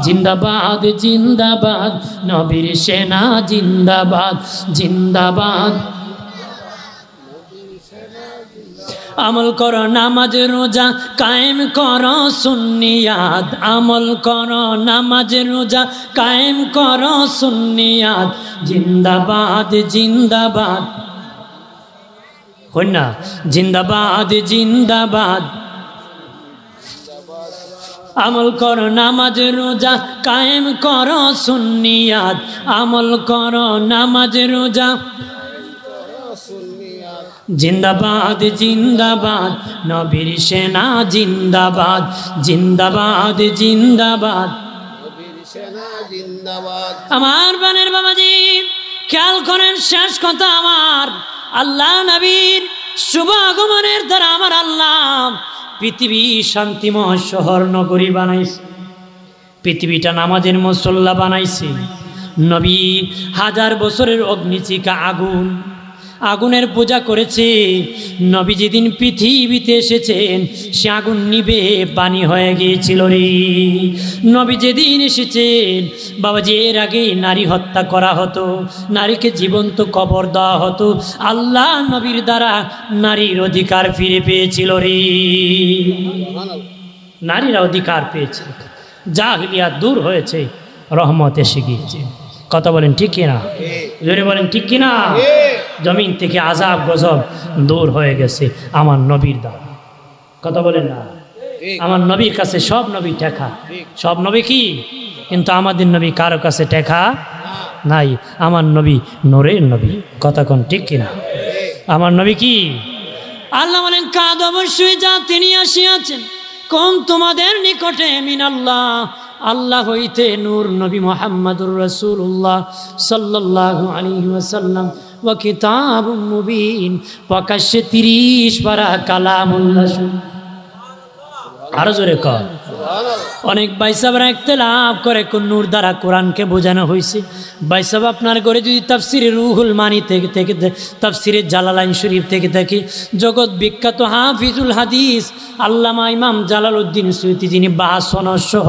জিন্দাবাদ জিন্দাবাদ নবীর সেনা, জিন্দাবাদ জিন্দাবাদ। আমল করো নামাজ রোজা কায়েম করো সুন্নিয়াত, আমল করো নামাজ রোজা কায়েম করো সুন্নিয়াত, জিন্দাবাদ জিন্দাবাদ কন্যা, জিন্দাবাদ জিন্দাবাদ। আমল করো নামাজ রোজা কায়েম করো সুন্নিয়াত, আমল করো নামাজ রোজা, জিন্দাবাদ জিন্দাবাদ নবীর সেনা, জিন্দাবাদ জিন্দাবাদ জিন্দাবাদ নবীর সেনা, জিন্দাবাদ। আমার বানের বাবাজি খেয়াল করেন, শেষ কথা আমার আল্লাহ নবীর শুভ আগমনের দ্বারা আমার আল্লাহ পৃথিবী শান্তিময় শহর নগরী বানাইছে, পৃথিবীটা নামাজের মুসল্লা বানাইছে। নবী 1000 বছরের অগ্নিচিকা আগুন, আগুনের পূজা করেছে। নবী যেদিন পৃথিবীতে এসেছেন সে আগুন নিভে পানি হয়ে গিয়েছিল রে। নবী যেদিন এসেছেন বাবাজি এর আগে নারী হত্যা করা হতো, নারীকে জীবন্ত কবর দেওয়া হতো, আল্লাহ নবীর দ্বারা নারীর অধিকার ফিরে পেয়েছিল রে, নারীরা অধিকার পেয়েছে, জাহিলিয়াত দূর হয়েছে, রহমত এসে গিয়েছে। কথা বলেন ঠিক কিনা? জোরে বলেন ঠিক কিনা? জমিন থেকে আযাব গজব দূর হয়ে গেছে আমার নবীর দ্বারা। কথা বলেন না? আমার নবীর কাছে সব নবী টেকা, সব নবী কি, কিন্তু আমাদের নবী কারো কাছে টেকা নাই। আমার নবী নূরের নবী। কথা কোন ঠিক কিনা? আমার নবী কি? আল্লাহ বলেন কাদ অবশ্যই যা তিনি আসিয়াছেন কোন তোমাদের নিকটে মিনাল্লাহ, আল্লাহ হইতে নূর নবী মুহাম্মদুর রাসূলুল্লাহ সাল্লাল্লাহু আলাইহি ওয়াসাল্লাম ওয়া কিতাবুম মুবিন, প্রকাশ্যে 30 পারা কালামুল্লাহ। আরো জোরে কর। অনেক ভাইসাবরা ইখতিলাফ করে কোন নূর দ্বারা কোরআনকে বোঝানো হয়েছে। ভাইসাব আপনার ঘরে যদি তাফসিরে রুহুল মানি থেকে তাফসিরে জালালাইন শরীফ থেকে থাকে, জগৎ বিখ্যাত হাফিজুল হাদিস আল্লামা ইমাম জালালউদ্দিন সুয়ুতি, যিনি 52 সহ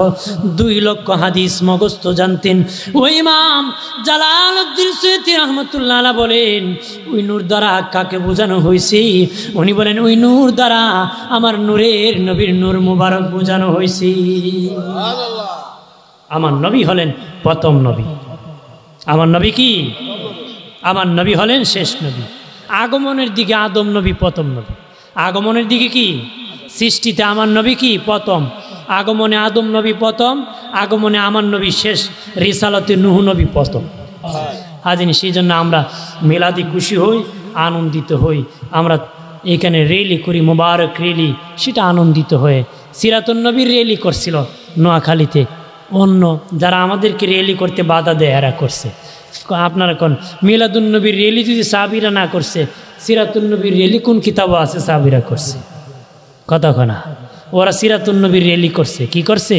2 লক্ষ হাদিস মুখস্থ জানতেন, ওই ইমাম জালালউদ্দিন সুয়ুতি রহমতুল্লাহ আলাইহি বলেন ওই নূর দ্বারা কাকে বোঝানো হয়েছে? উনি বলেন ওই নূর দ্বারা আমার নূরের নবীর নূর মুবারক বোঝানো হয়েছে। আমার নবী হলেন প্রথম নবী। আমার নবী কি? আমার নবী হলেন শেষ নবী। আগমনের দিকে আদম নবী প্রথম নবী, আগমনের দিকে কি সৃষ্টিতে আমার নবী কি প্রথম, আগমনে আদম নবী প্রথম, আগমনে আমার নবী শেষ, রিসালতে নূহ নবী প্রথম। হাজিন সেই জন্য আমরা মিলাদি খুশি হই, আনন্দিত হই, আমরা এখানে রেলি করি, মোবারক রেলি, সেটা আনন্দিত হয়ে। সিরাতুন নবীর রেলি করছিল নোয়াখালীতে, অন্য যারা আমাদেরকে রেলি করতে বাধা দেয় এরা করছে। আপনারা কোন মিলাদুন নবীর রেলি যদি সাহাবীরা না করছে, সিরাতুন নবীর রেলি কোন কিতাবও আছে সাহাবীরা করছে? কতক্ষণা ওরা সিরাতুন নবীর রেলি করছে। কি করছে?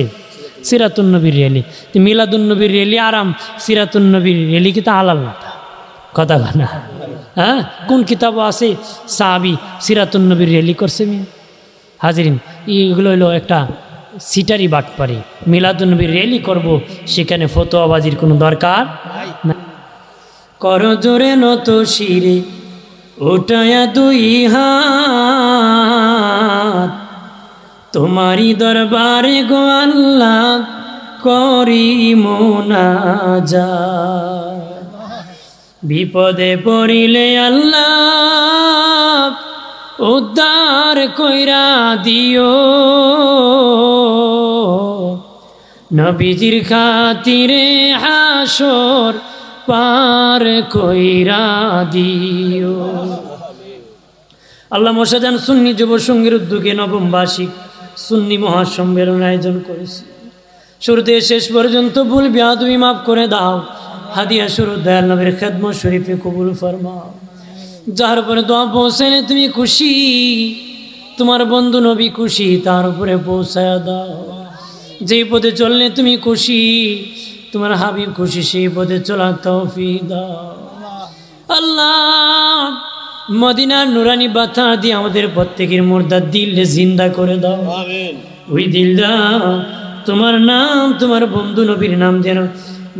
সিরাতুন নবীর রেলি। মিলাদুন নবীর রেলি আরাম, সিরাতুন নবীর রেলি কিন্তু হালাল না। কতক্ষণা হ্যাঁ, কোন কিতাবও আছে সাহাবী সিরাতুন নবীর রেলি করছে? হাজিরিন, এইগুলো হলো একটা সিটারি বাটপারি। মিলাদুন্নবীর র্যালি করব, সেখানে ফতোয়াবাজির কোনো দরকার না। কর জোরে নত শিরে উঠায়া দুই হাত, তোমারি দরবারে গো আল্লাহ করি মুনাজাত। বিপদে পড়িলে আল্লাহ উদ্ধার কইরা দিও, নবীজির খাতিরে হাসর পার কইরা দিও। আল্লাহ মশাজান সুন্নি যুব সংঘের উদ্যোগে নবম বার্ষিক সুন্নি মহাসম্মেলন আয়োজন করেছি। শুরুতে শেষ পর্যন্ত ভুল বেয়াদবি মাফ করে দাও। হাদিয়া শুরু দয়াল নবীর খেদমত শরীফে কবুল ফরমাও। যার উপরে দোয়া পৌঁছালে তুমি খুশি, তোমার বন্ধু নবী খুশি, তার উপরে পৌঁছায়া দাও। যেই পথে চললে তুমি খুশি, তোমার হাবিব খুশি, সেই পথে চলার তৌফিক দাও। আল্লাহ মদিনার নুরানি বাতা দিয়ে আমাদের প্রত্যেকের মুর্দার দিলে জিন্দা করে দাও। ওই দিলটা তোমার নাম, তোমার বন্ধু নবীর নাম যেন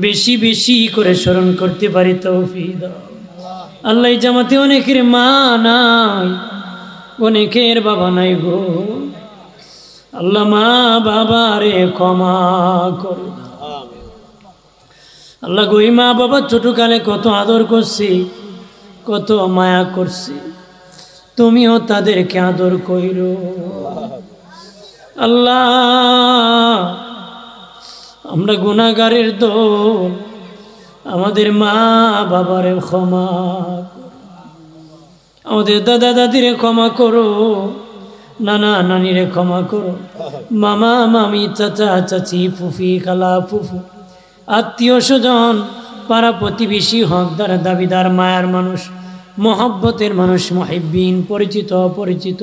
বেশি বেশি করে স্মরণ করতে পারি, তৌফিক দাও। আল্লাহ জামাতে অনেকের মা নাই, অনেকের বাবা নাই গো। আল্লাহ মা বাবারে ক্ষমা করো। আল্লাহ গই মা বাবা ছোটকালে কত আদর করছি, কত মায়া করছি, তুমিও তাদেরকে আদর কইরো। আল্লাহ আমরা গুনাহগারের দল, আমাদের মা বাবারে ক্ষমা করো, আমাদের দাদা দাদিরে ক্ষমা করো, নানা নানিরে ক্ষমা করো, মামা মামি চাচা চাচি ফুফি খালা ফুফু আত্মীয় স্বজন পাড়া প্রতিবেশী হকদার দাবিদার মায়ার মানুষ মহব্বতের মানুষ মুহিব্বিন পরিচিত অপরিচিত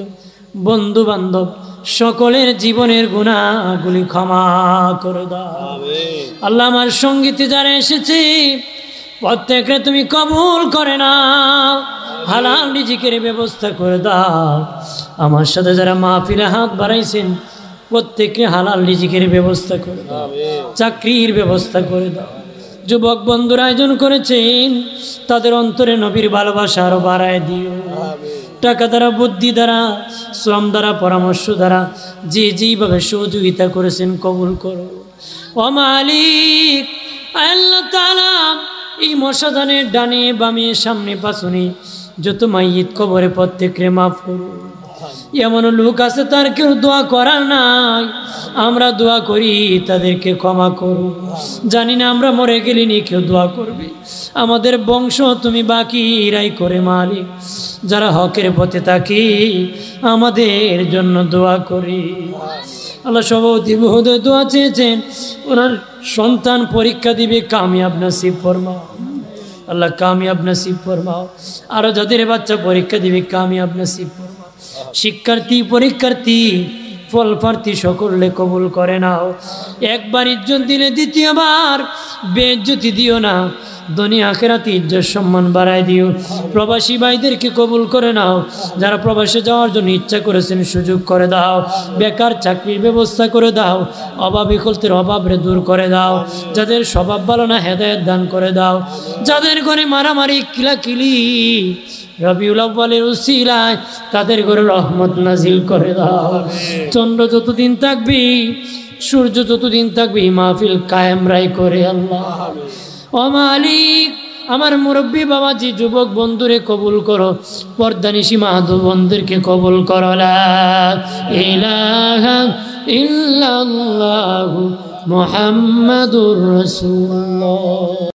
বন্ধু বান্ধব সকলের জীবনের গুনাহগুলি ক্ষমা করে দাও। আল্লাহ আমার সঙ্গীতে যারা এসেছে প্রত্যেককে তুমি কবুল করে নাও, হালাল রিজিকের ব্যবস্থা করে দাও। আমার সাথে যারা মাহফিলে হাত বাড়াইছেন প্রত্যেককে হালাল রিজিকের ব্যবস্থা করে দাও, চাকরির ব্যবস্থা করে দাও। যুবক বন্ধুরা আয়োজন করেছেন, তাদের অন্তরে নবীর ভালোবাসা আরো বাড়ায় দিও। টাকা দ্বারা, বুদ্ধি দ্বারা, শ্রম দ্বারা, পরামর্শ দ্বারা যে যেইভাবে সহযোগিতা করেছেন কবুল করো। ও মালিক আল্লাহ তাআলা, এই মশাদানের ডানে বামে সামনে পাশনে যত মাইয়িত কবরে প্রত্যেককে মাফ করো। এমন লোক আছে তার কেউ দোয়া করার নাই, আমরা দোয়া করি তাদেরকে ক্ষমা করো। জানি না আমরা মরে গেলে নি কেউ দোয়া করবে, আমাদের বংশ তুমি বাকি রাই করে মালিক। যারা হকের পথে থাকি আমাদের জন্য দোয়া করি। আল্লাহ সভাপতি মহোদয় দোয়া চেয়েছেন, ওনার সন্তান পরীক্ষা দিবে, কামিয়াব নসিব ফরমাও আল্লাহ, কামিয়াব নসিব ফরমাও। আরো যাদের বাচ্চা পরীক্ষা দিবে কামিয়াব নসিব ফরমাও। শিক্ষার্থী পরীক্ষার্থী ফল প্রার্থী সকলে কবুল করে নাও। একবার ইজ্জত দিলে দ্বিতীয়বার বেইজ্জতি দিও না, দুনিয়া আখিরাতে ইজ্জত সম্মান বাড়ায় দিও। প্রবাসী ভাইদেরকে কবুল করে নাও, যারা প্রবাসে যাওয়ার জন্য ইচ্ছা করেছেন সুযোগ করে দাও। বেকার চাকরির ব্যবস্থা করে দাও, অভাবী কলতের অভাবরে দূর করে দাও। যাদের স্বভাব ভালো না হেদায়েত দান করে দাও। যাদের ঘরে মারামারি কিলাকিলি রবিউল আউয়ালের উসিলায় তাদের ঘরে রহমত নাজিল করে দাও। চন্দ্র যতদিন থাকবি, সূর্য যতদিন থাকবি, মাহফিল কায়েম রাই করে আল্লাহ। ও মালিক, আমার মুরব্বী বাবাজি যুবক বন্ধুরে কবুল করো, পর্দানিশী মাহাদু বন্ধুরকে কবুল করো। লা ইলাহা ইল্লাল্লাহু মুহাম্মাদুর রাসূলুল্লাহ।